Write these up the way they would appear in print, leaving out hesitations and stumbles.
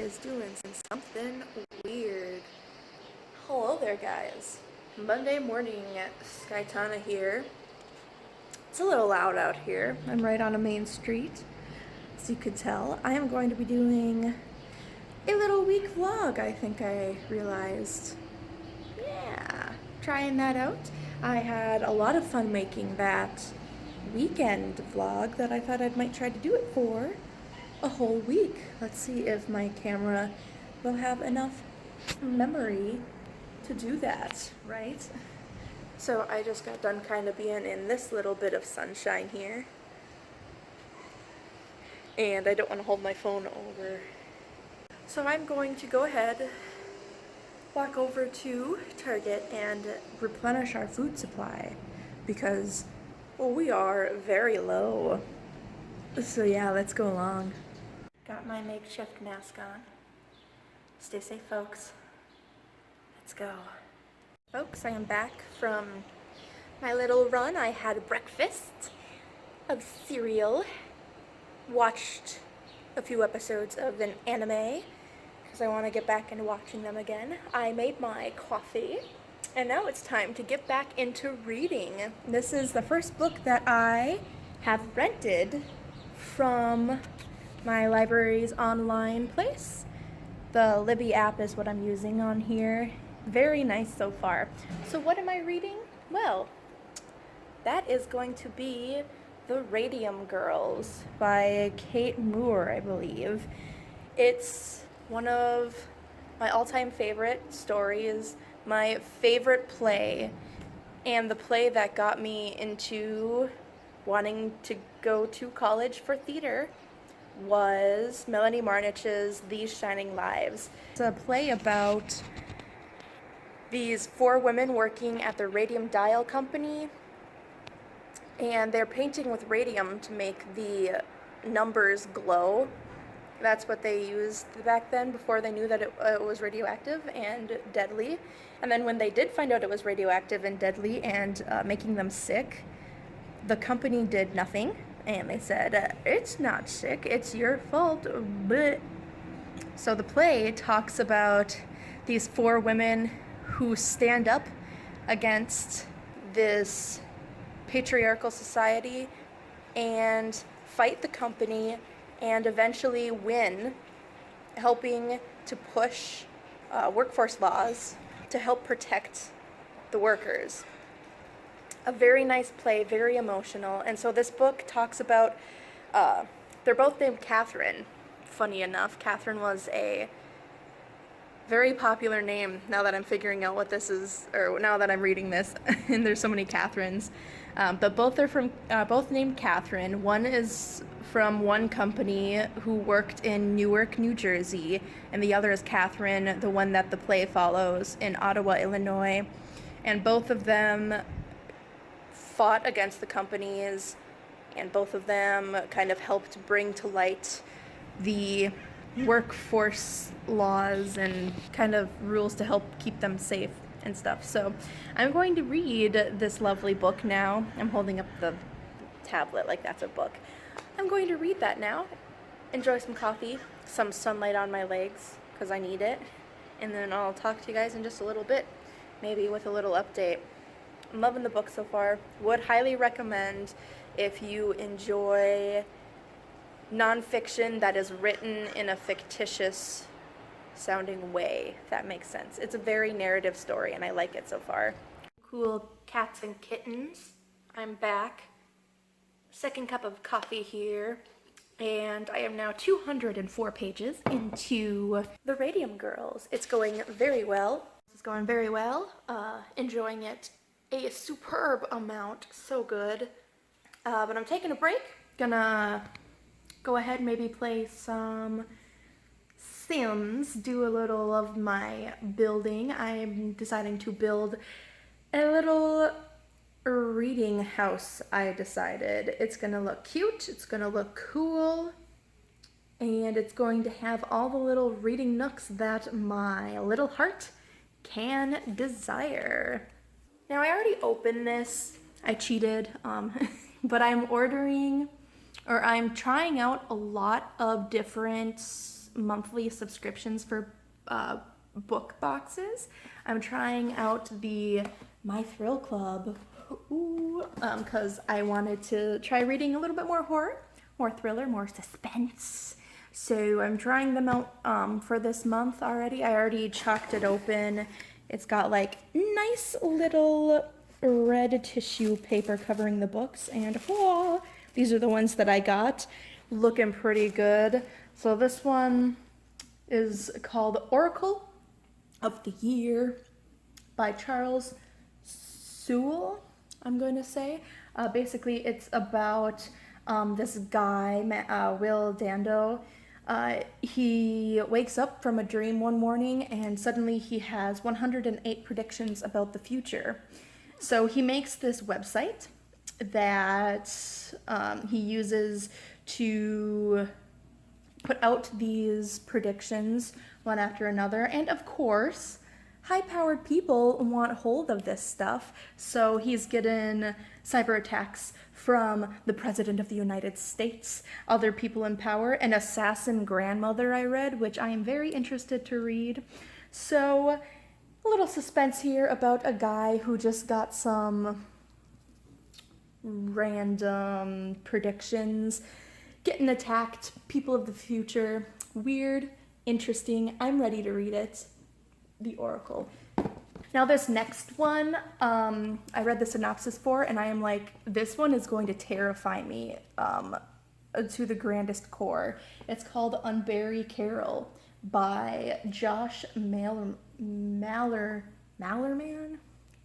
is doing something weird. Hello there, guys. Monday morning, Skytana here. It's a little loud out here. I'm right on a main street, as you could tell. I am going to be doing a little week vlog, I think I realized. Yeah, trying that out. I had a lot of fun making that weekend vlog that I thought I might try to do it for a whole week. Let's see if my camera will have enough memory to do that, right? So I just got done kind of being in this little bit of sunshine here. And I don't want to hold my phone over. So I'm going to go ahead, walk over to Target and replenish our food supply because, well, we are very low. So yeah, let's go along. Got my makeshift mask on. Stay safe, folks. Let's go. Folks, I am back from my little run. I had breakfast of cereal, watched a few episodes of an anime because I want to get back into watching them again. I made my coffee, and now it's time to get back into reading. This is the first book that I have rented from my library's online place. The Libby app is what I'm using on here. Very nice so far. So what am I reading? Well, that is going to be The Radium Girls by Kate Moore, I believe. It's one of my all-time favorite stories, my favorite play, and the play that got me into wanting to go to college for theater was Melanie Marnich's These Shining Lives. It's a play about these 4 women working at the Radium Dial Company, and they're painting with radium to make the numbers glow. That's what they used back then before they knew that it was radioactive and deadly. And then when they did find out it was radioactive and deadly and making them sick, the company did nothing. And they said, it's not sick, it's your fault. But so the play talks about these 4 women who stand up against this patriarchal society and fight the company and eventually win, helping to push workforce laws to help protect the workers. A very nice play, very emotional. And so this book talks about, they're both named Catherine. Funny enough, Catherine was a very popular name now that I'm figuring out what this is, or now that I'm reading this, and there's so many Catherines. But both are both named Catherine. One is from one company who worked in Newark, New Jersey, and the other is Catherine, the one that the play follows, in Ottawa, Illinois. And both of them fought against the companies, and both of them kind of helped bring to light the workforce laws and kind of rules to help keep them safe and stuff. So I'm going to read this lovely book now. I'm holding up the tablet like that's a book. I'm going to read that now, enjoy some coffee, some sunlight on my legs because I need it, and then I'll talk to you guys in just a little bit, maybe with a little update. I'm loving the book so far. Would highly recommend if you enjoy nonfiction that is written in a fictitious sounding way, if that makes sense. It's a very narrative story and I like it so far. Cool cats and kittens. I'm back. Second cup of coffee here. And I am now 204 pages into The Radium Girls. It's going very well. It's going very well. Enjoying it a superb amount. So good. But I'm taking a break. Gonna go ahead and maybe play some Sims, do a little of my building. I'm deciding to build a little reading house, I decided. It's gonna look cute, it's gonna look cool, and it's going to have all the little reading nooks that my little heart can desire. Now I already opened this, I cheated, but I'm trying out a lot of different monthly subscriptions for book boxes. I'm trying out the My Thrill Club, because I wanted to try reading a little bit more horror, more thriller, more suspense. So I'm trying them out for this month already. I already chalked it open. It's got like nice little red tissue paper covering the books, and these are the ones that I got. Looking pretty good. So this one is called Oracle of the Year by Charles Sewell, I'm going to say. Basically, it's about this guy, Will Dando. He wakes up from a dream one morning and suddenly he has 108 predictions about the future. So he makes this website that he uses to put out these predictions one after another. And of course, high-powered people want hold of this stuff. So he's getting cyber attacks from the President of the United States, other people in power, an assassin grandmother I read, which I am very interested to read. So a little suspense here about a guy who just got some random predictions, getting attacked, people of the future. Weird, interesting. I'm ready to read it. The Oracle. Now this next one, I read the synopsis for, and I am like, this one is going to terrify me to the grandest core. It's called Unbury Carol by Josh Mallerman,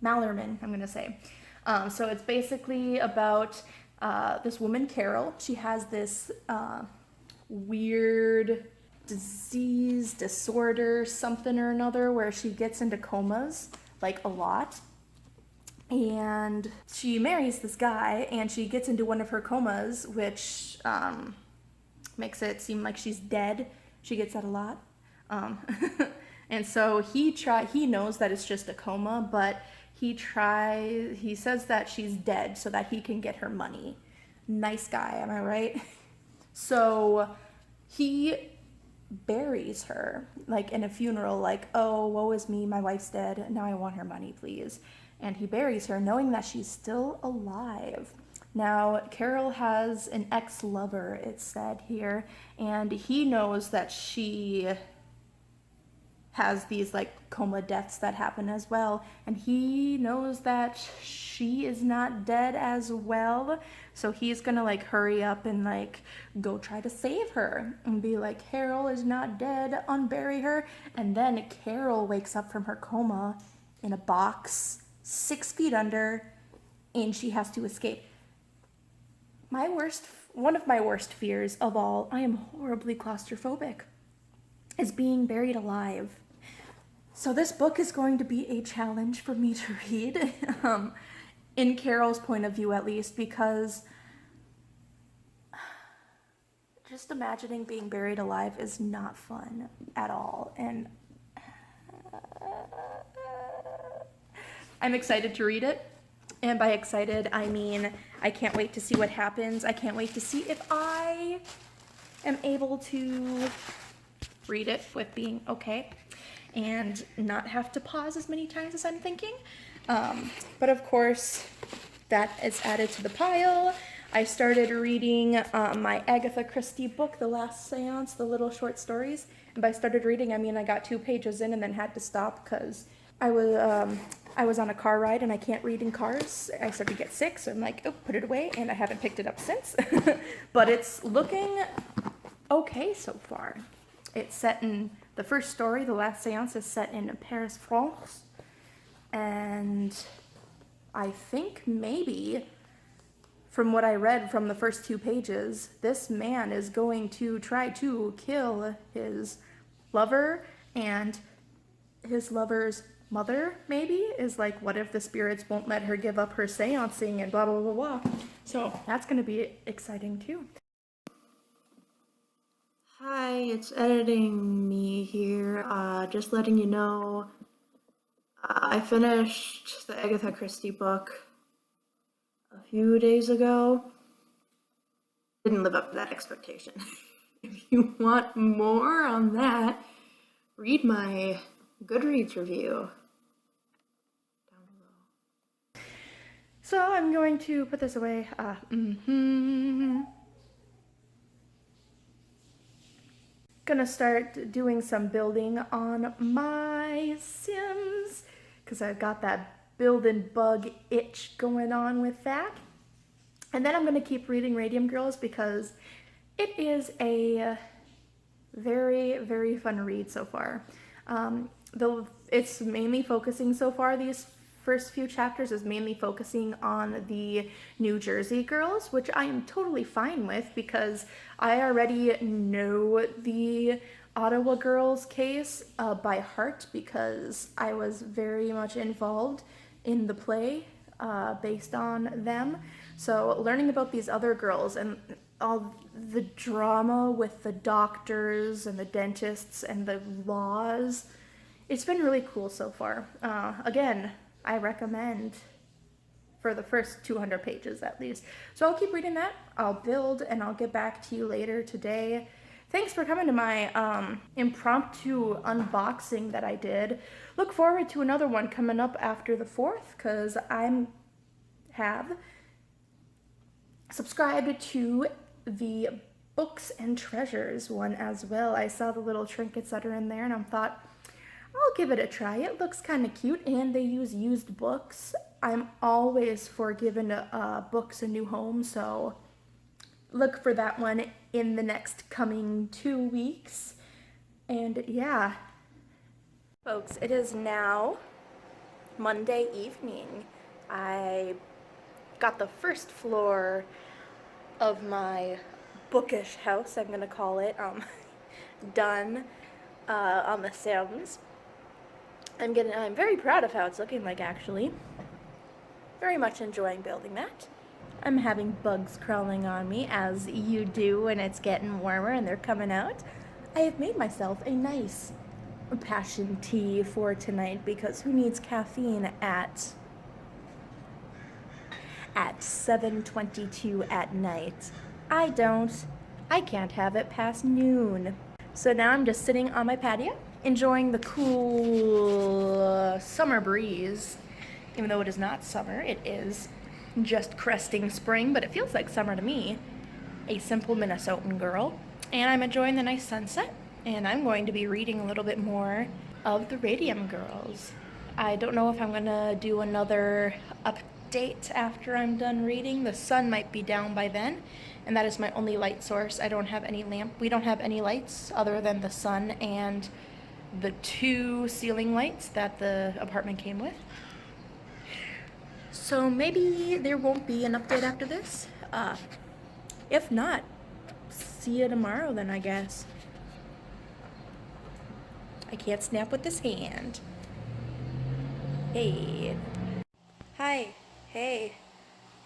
I'm gonna say. So it's basically about this woman, Carol. She has this weird disorder, something or another, where she gets into comas, like a lot. And she marries this guy, and she gets into one of her comas, which makes it seem like she's dead. She gets that a lot. And so he knows that it's just a coma, but he says that she's dead so that he can get her money. Nice guy, am I right? So he buries her, like in a funeral, like, oh, woe is me, my wife's dead, now I want her money, please. And he buries her knowing that she's still alive. Now, Carol has an ex-lover, it's said here, and he knows that she has these like coma deaths that happen as well, and he knows that she is not dead as well, so he's gonna like hurry up and like go try to save her and be like, Carol is not dead, unbury her. And then Carol wakes up from her coma in a box 6 feet under, and she has to escape. One of my worst fears of all, I am horribly claustrophobic, is being buried alive. So this book is going to be a challenge for me to read, in Carol's point of view at least, because just imagining being buried alive is not fun at all. And I'm excited to read it. And by excited, I mean I can't wait to see what happens. I can't wait to see if I am able to read it with being okay and not have to pause as many times as I'm thinking. But of course, that is added to the pile. I started reading my Agatha Christie book, The Last Seance, the little short stories. And by started reading, I mean I got 2 pages in and then had to stop because I was on a car ride and I can't read in cars. I started to get sick, so I'm like, oh, put it away, and I haven't picked it up since. But it's looking okay so far. It's set in, the first story, The Last Seance, is set in Paris, France. And I think maybe, from what I read from the first 2 pages, this man is going to try to kill his lover, and his lover's mother, maybe, is like, what if the spirits won't let her give up her seancing and blah, blah, blah, blah. So that's going to be exciting too. Hi, it's editing me here. Just letting you know, I finished the Agatha Christie book a few days ago. Didn't live up to that expectation. If you want more on that, read my Goodreads review down below. So I'm going to put this away. Gonna start doing some building on my Sims because I've got that building bug itch going on with that. And then I'm gonna keep reading Radium Girls because it is a very, very fun read so far. Though it's mainly focusing so far, these first few chapters is mainly focusing on the New Jersey girls, which I am totally fine with because I already know the Ottawa girls case by heart because I was very much involved in the play based on them. So learning about these other girls and all the drama with the doctors and the dentists and the laws, it's been really cool so far. Again, I recommend for the first 200 pages at least. So I'll keep reading that. I'll build and I'll get back to you later today. Thanks for coming to my impromptu unboxing that I did. Look forward to another one coming up after the 4th because I have subscribed to the Books and Treasures one as well. I saw the little trinkets that are in there and I thought, I'll give it a try. It looks kind of cute and they use used books. I'm always for giving books a new home, so look for that one in the next coming 2 weeks. And yeah, folks, it is now Monday evening. I got the first floor of my bookish house, I'm gonna call it, done on The Sims. I'm very proud of how it's looking like, actually. Very much enjoying building that. I'm having bugs crawling on me, as you do when it's getting warmer and they're coming out. I have made myself a nice passion tea for tonight because who needs caffeine at 7:22 at night? I don't. I can't have it past noon. So now I'm just sitting on my patio, enjoying the cool summer breeze. Even though it is not summer, it is just cresting spring, but it feels like summer to me. A simple Minnesotan girl. And I'm enjoying the nice sunset, and I'm going to be reading a little bit more of the Radium Girls. I don't know if I'm gonna do another update after I'm done reading. The sun might be down by then, and that is my only light source. I don't have any lamp. We don't have any lights other than the sun and the 2 ceiling lights that the apartment came with. So maybe there won't be an update after this. If not, see you tomorrow then, I guess. I can't snap with this hand. Hey. Hi. Hey.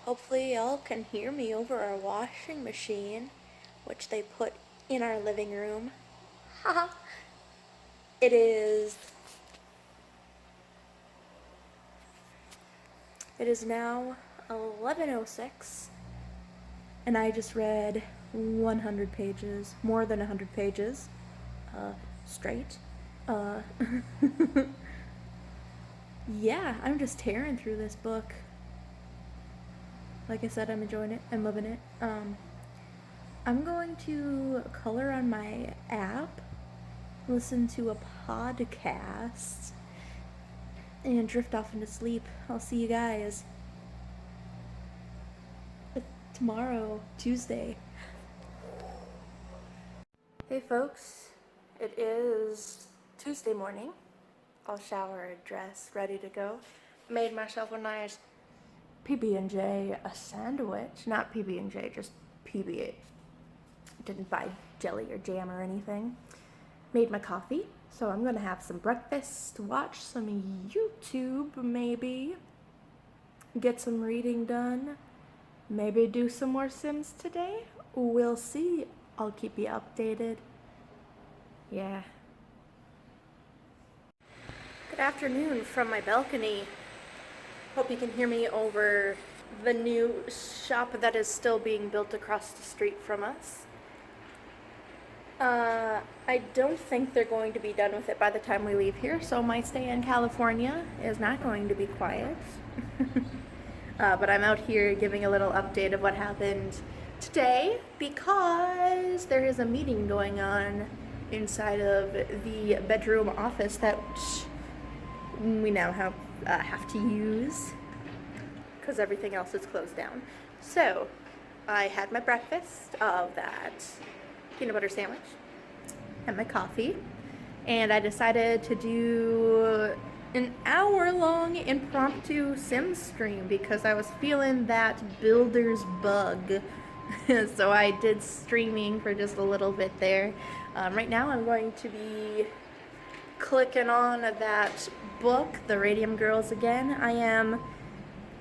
Hopefully y'all can hear me over our washing machine, which they put in our living room. Haha. It is now 11:06, and I just read 100 pages, more than 100 pages, straight. Yeah, I'm just tearing through this book. Like I said, I'm enjoying it. I'm loving it. I'm going to color on my app, listen to a podcast, and drift off into sleep. I'll see you guys tomorrow, Tuesday. Hey folks, it is Tuesday morning. All showered, dressed, ready to go. Made myself a nice PB&J a sandwich. Not PB&J, just PB. Didn't buy jelly or jam or anything. Made my coffee, so I'm gonna have some breakfast, watch some YouTube maybe, get some reading done, maybe do some more Sims today. We'll see. I'll keep you updated. Yeah. Good afternoon from my balcony. Hope you can hear me over the new shop that is still being built across the street from us. I don't think they're going to be done with it by the time we leave here, so my stay in California is not going to be quiet. But I'm out here giving a little update of what happened today because there is a meeting going on inside of the bedroom office that we now have to use because everything else is closed down. So I had my breakfast of that peanut butter sandwich and my coffee, and I decided to do an hour-long impromptu sim stream because I was feeling that builder's bug. So I did streaming for just a little bit there. Right now I'm going to be clicking on that book, The Radium Girls, again.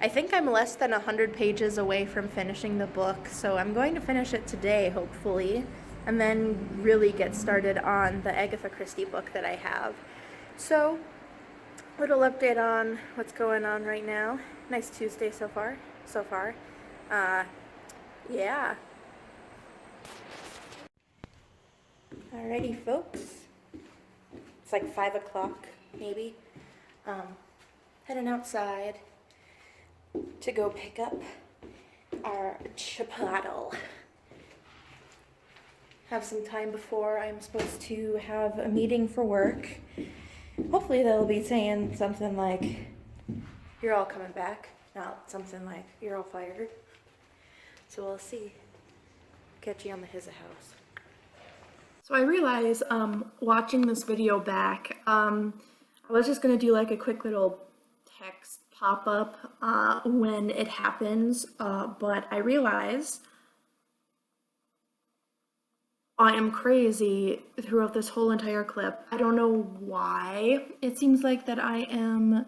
I think I'm less than 100 pages away from finishing the book, so I'm going to finish it today, hopefully, and then really get started on the Agatha Christie book that I have. So, little update on what's going on right now. Nice Tuesday so far. Yeah. Alrighty, folks. It's like 5 o'clock, maybe. Heading outside to go pick up our chipotle. Have some time before I'm supposed to have a meeting for work. Hopefully they'll be saying something like, "You're all coming back," not something like, "You're all fired." So we'll see. Catch you on the Hizza House. So I realize, watching this video back, I was just gonna do like a quick little text pop-up when it happens, but I realize I am crazy throughout this whole entire clip. I don't know why. It seems like that I am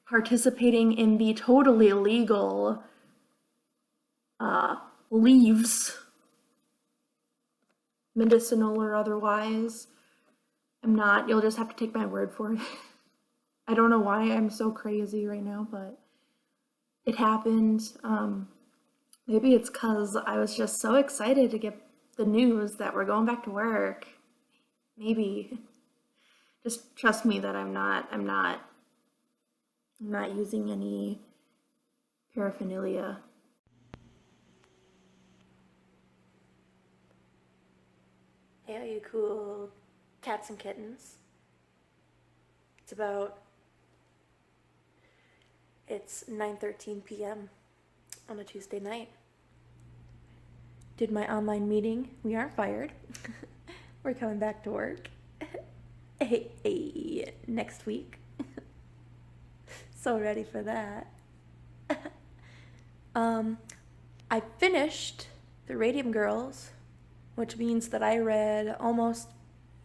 participating in the totally illegal leaves, medicinal or otherwise. I'm not. You'll just have to take my word for it. I don't know why I'm so crazy right now, but it happened. Maybe it's because I was just so excited to get the news that we're going back to work. Maybe. Just trust me that I'm not using any paraphernalia. Hey, all you cool cats and kittens. It's 9:13 p.m. on a Tuesday night. Did my online meeting. We aren't fired. We're coming back to work. Hey, next week. So ready for that. I finished The Radium Girls, which means that I read almost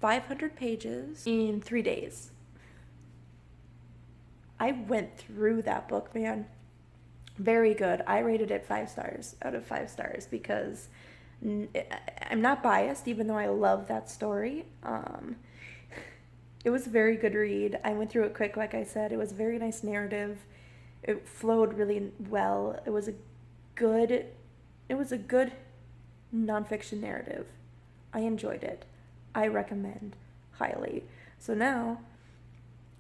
500 pages in 3 days. I went through that book, man. Very good. I rated it 5 stars out of 5 stars because I'm not biased, even though I love that story. It was a very good read. I went through it quick, like I said. It was a very nice narrative. It flowed really well. It was a good nonfiction narrative. I enjoyed it. I recommend highly. So now,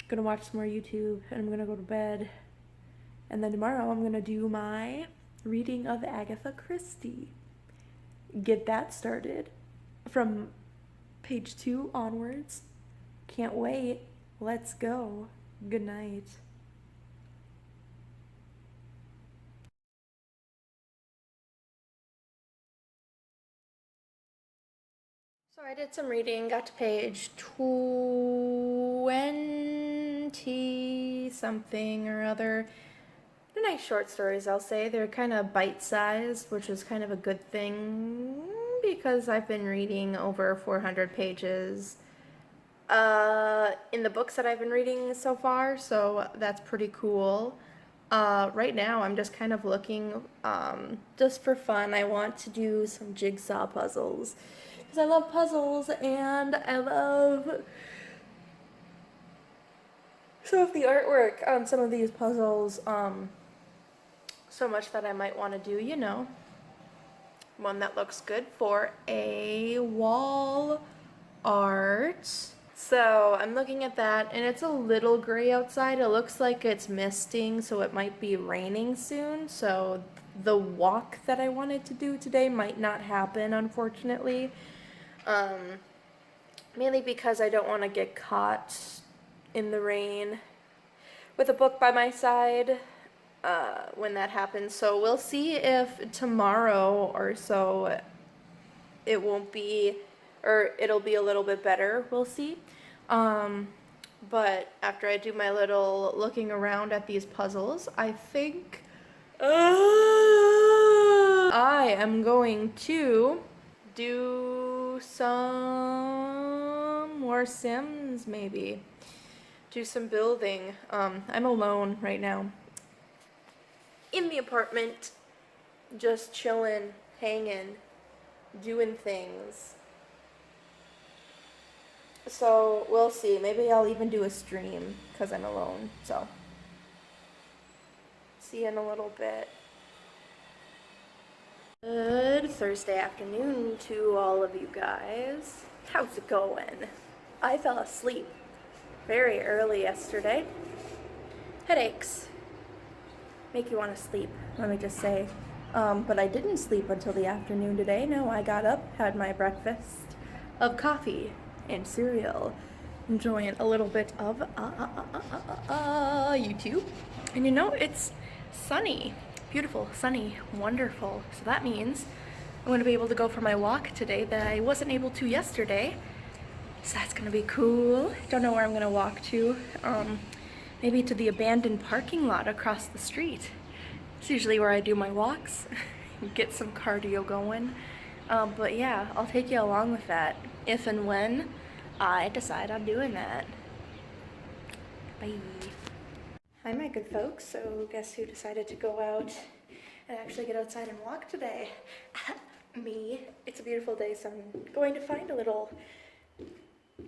I'm gonna watch some more YouTube and I'm gonna go to bed. And then tomorrow I'm gonna do my reading of Agatha Christie. Get that started from page 2 onwards. Can't wait. Let's go. Good night. So I did some reading, got to page 20 something or other. They're nice short stories, I'll say. They're kind of bite-sized, which is kind of a good thing because I've been reading over 400 pages in the books that I've been reading so far, so that's pretty cool. Right now I'm just kind of looking, just for fun. I want to do some jigsaw puzzles because I love puzzles and I love some of the artwork on some of these puzzles, so much that I might want to do, one that looks good for a wall art. So I'm looking at that, and it's a little gray outside. It looks like it's misting, so it might be raining soon. So the walk that I wanted to do today might not happen, unfortunately. Mainly because I don't want to get caught in the rain with a book by my side when that happens. So we'll see if tomorrow or so it won't be, or it'll be a little bit better. We'll see. But after I do my little looking around at these puzzles, I think I am going to do some more Sims, maybe. Do some building. I'm alone right now in the apartment, just chilling, hanging, doing things. So we'll see. Maybe I'll even do a stream because I'm alone. So see you in a little bit. Good Thursday afternoon to all of you guys. How's it going? I fell asleep very early yesterday. Headaches make you want to sleep, let me just say. But I didn't sleep until the afternoon today. No, I got up, had my breakfast of coffee and cereal, enjoying a little bit of YouTube. And you know, it's sunny, beautiful, sunny, wonderful. So that means I'm going to be able to go for my walk today that I wasn't able to yesterday. So that's going to be cool. Don't know where I'm going to walk to. Maybe to the abandoned parking lot across the street. It's usually where I do my walks. Get some cardio going. But yeah, I'll take you along with that if and when I decide on doing that. Bye. Hi, my good folks. So guess who decided to go out and actually get outside and walk today? Me. It's a beautiful day, so I'm going to find a little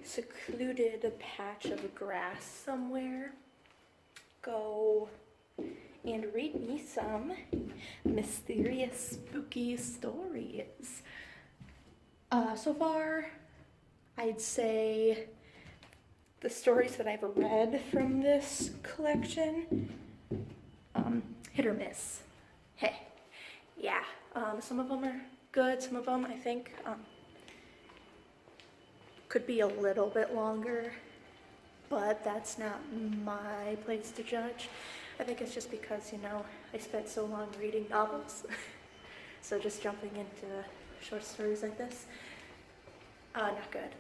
secluded patch of grass somewhere. Go and read me some mysterious, spooky stories. So far, I'd say the stories that I've read from this collection, hit or miss. Hey, yeah, some of them are good, some of them I think could be a little bit longer, but that's not my place to judge. I think it's just because, you know, I spent so long reading novels. So just jumping into short stories like this, not good.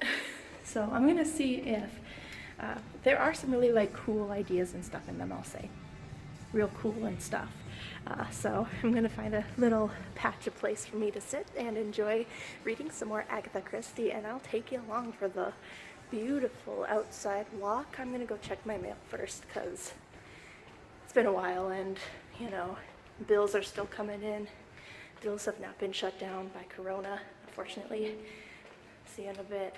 So I'm gonna see if there are some really like cool ideas and stuff in them, I'll say. Real cool and stuff. So I'm gonna find a little patch of place for me to sit and enjoy reading some more Agatha Christie, and I'll take you along for the beautiful outside walk. I'm gonna go check my mail first because it's been a while and, you know, bills are still coming in. Bills have not been shut down by Corona, unfortunately. See you in a bit.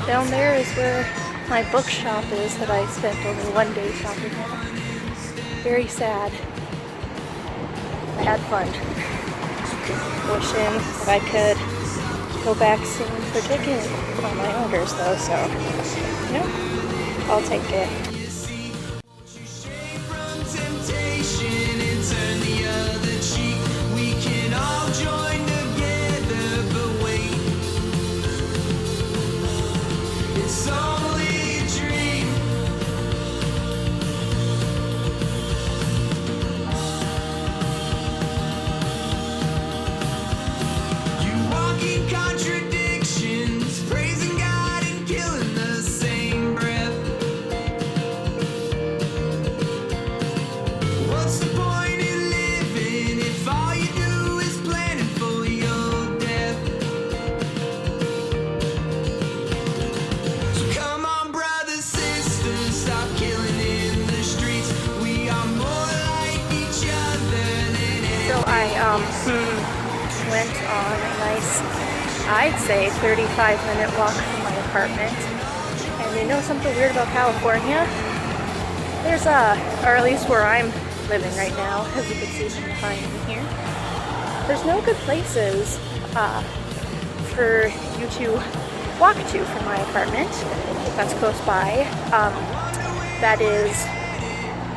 Down there is where my bookshop is that I spent only one day shopping at. Very sad. I had fun. Wishing that I could go back soon for taking all my orders though, so, you know, I'll take it. Contradiction on a nice, I'd say, 35-minute walk from my apartment. And you know something weird about California? There's or at least where I'm living right now, as you can see from behind me here, there's no good places for you to walk to from my apartment that's close by. That is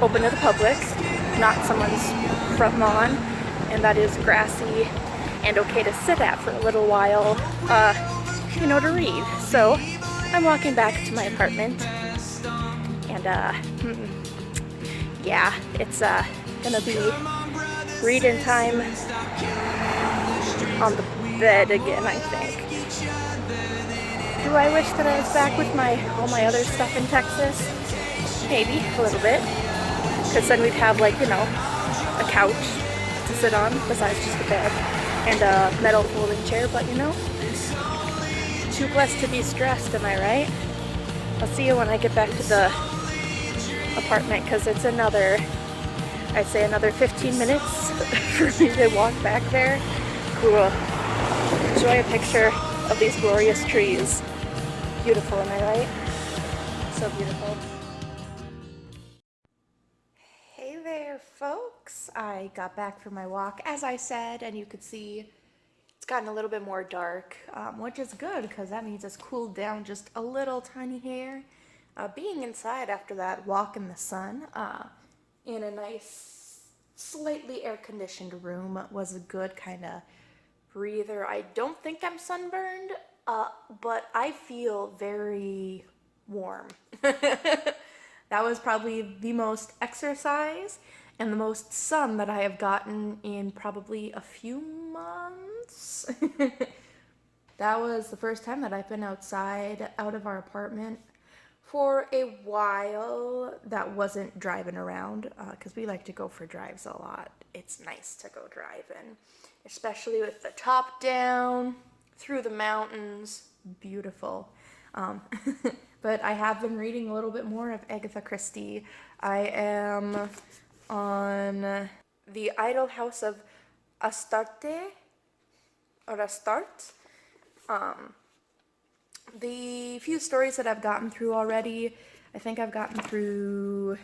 open to the public, not someone's front lawn, and that is grassy and okay to sit at for a little while, to read. So I'm walking back to my apartment, and yeah, it's gonna be reading time on the bed again, I think. Do I wish that I was back with all my other stuff in Texas? Maybe, a little bit. Because then we'd have, a couch to sit on, besides just a bed, and a metal folding chair, but too blessed to be stressed, am I right? I'll see you when I get back to the apartment, because it's I'd say another 15 minutes for me to walk back there. Cool. Enjoy a picture of these glorious trees. Beautiful, am I right? So beautiful. Hey there, folks. I got back from my walk, as I said, and you could see it's gotten a little bit more dark, which is good because that means it's cooled down just a little tiny hair. Being inside after that walk in the sun, in a nice, slightly air-conditioned room was a good kind of breather. I don't think I'm sunburned, but I feel very warm. That was probably the most exercise and the most sun that I have gotten in probably a few months. That was the first time that I've been outside, out of our apartment for a while. That wasn't driving around, because we like to go for drives a lot. It's nice to go driving, especially with the top down, through the mountains. Beautiful. But I have been reading a little bit more of Agatha Christie. I am on The Idle House of Astarte, or Astarte. The few stories that I've gotten through already, I think I've gotten through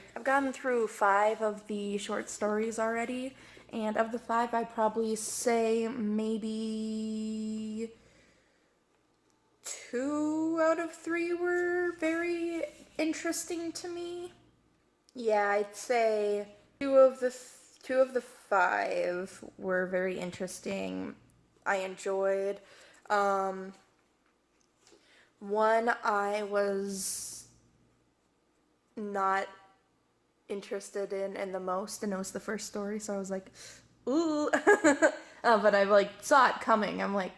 5 of the short stories already, and of the 5, I'd probably say maybe 2 out of 3 were very interesting to me. Yeah, I'd say 2 of the 5 were very interesting. I enjoyed. One I was not interested in the most, and it was the first story, so I was like, ooh. But I saw it coming. I'm like,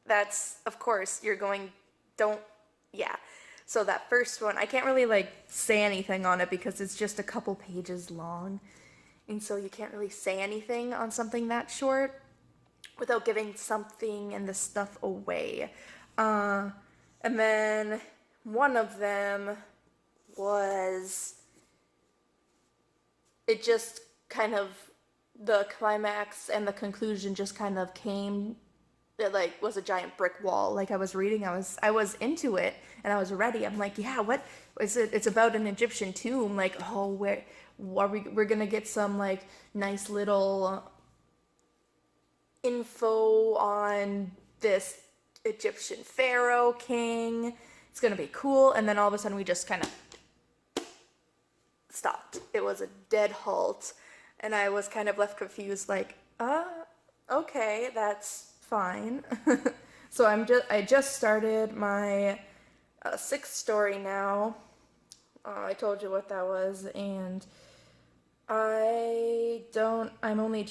that's, of course, yeah. So that first one, I can't really say anything on it because it's just a couple pages long, and so you can't really say anything on something that short without giving something and the stuff away. And then one of them was, it just kind of, the climax and the conclusion just kind of came, it was a giant brick wall. I was reading, I was into it, and I was ready. I'm like, yeah, what is it? It's about an Egyptian tomb. We're gonna get some nice little info on this Egyptian pharaoh king. It's gonna be cool. And then all of a sudden we just kind of stopped. It was a dead halt, and I was kind of left confused, okay, that's fine. So I just started my 6th story now. I told you what that was, and I'm only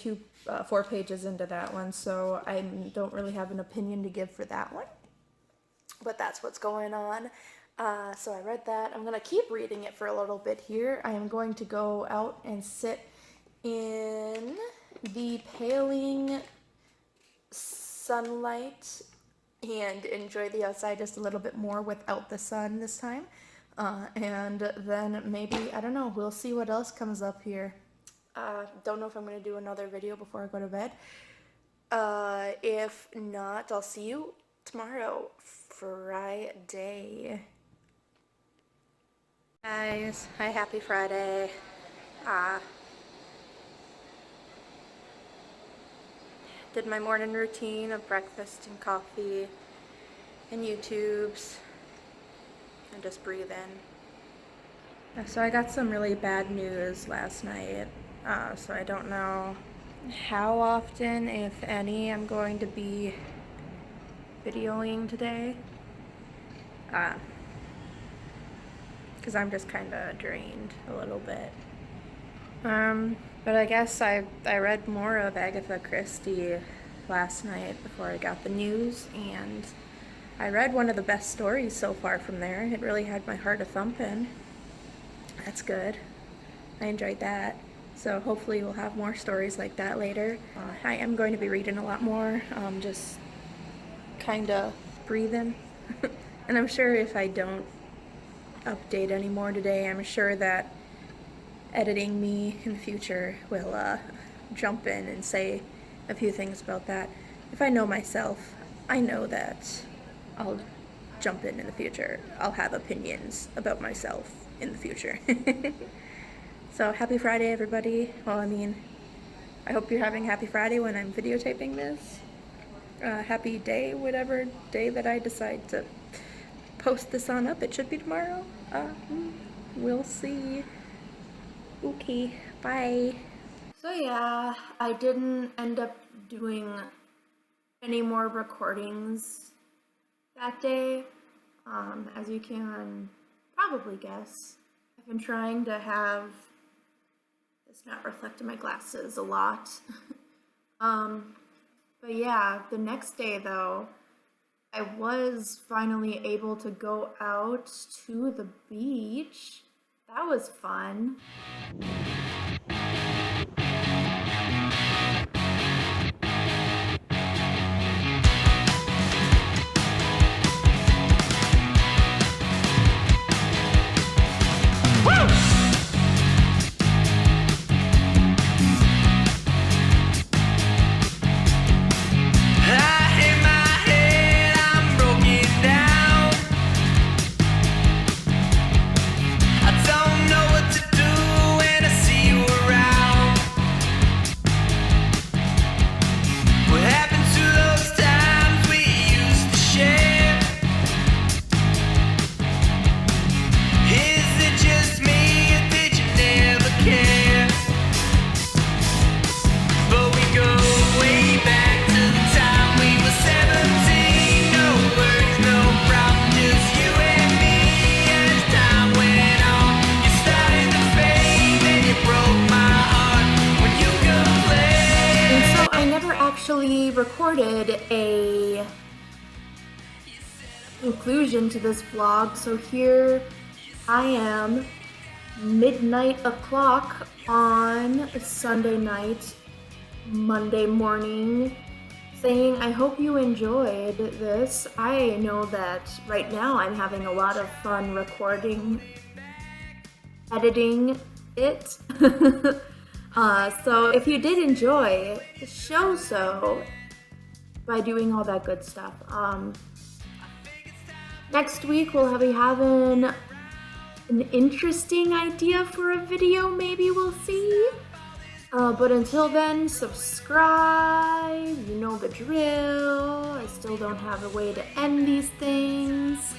4 pages into that one, so I don't really have an opinion to give for that one. But that's what's going on. So I read that. I'm going to keep reading it for a little bit here. I am going to go out and sit in the paling sunlight and enjoy the outside just a little bit more without the sun this time. And then maybe, I don't know, we'll see what else comes up here. Don't know if I'm going to do another video before I go to bed. If not, I'll see you tomorrow, Friday. Guys, hi, happy Friday. Did my morning routine of breakfast and coffee and YouTubes and just breathing. So I got some really bad news last night, so I don't know how often, if any, I'm going to be videoing today, because I'm just kind of drained a little bit. But I guess I read more of Agatha Christie last night before I got the news, and I read one of the best stories so far from there. It really had my heart a-thumping. That's good. I enjoyed that. So hopefully we'll have more stories like that later. I am going to be reading a lot more, just kind of breathing. And I'm sure if I don't update any more today, I'm sure that editing me in the future will jump in and say a few things about that. If I know myself, I know that I'll jump in the future. I'll have opinions about myself in the future. So happy Friday, everybody. Well, I mean, I hope you're having happy Friday when I'm videotaping this. Happy day, whatever day that I decide to post this on up. It should be tomorrow. We'll see. Okay, bye. So yeah, I didn't end up doing any more recordings that day. As you can probably guess, I've been trying to have this not reflect in my glasses a lot. But yeah, the next day though, I was finally able to go out to the beach. That was fun. Recorded a conclusion to this vlog, so here I am, midnight o'clock on Sunday night, Monday morning, saying I hope you enjoyed this. I know that right now I'm having a lot of fun recording, editing it. So if you did enjoy, show so by doing all that good stuff. Next week we'll be having an interesting idea for a video, maybe we'll see. But until then, subscribe, you know the drill. I still don't have a way to end these things.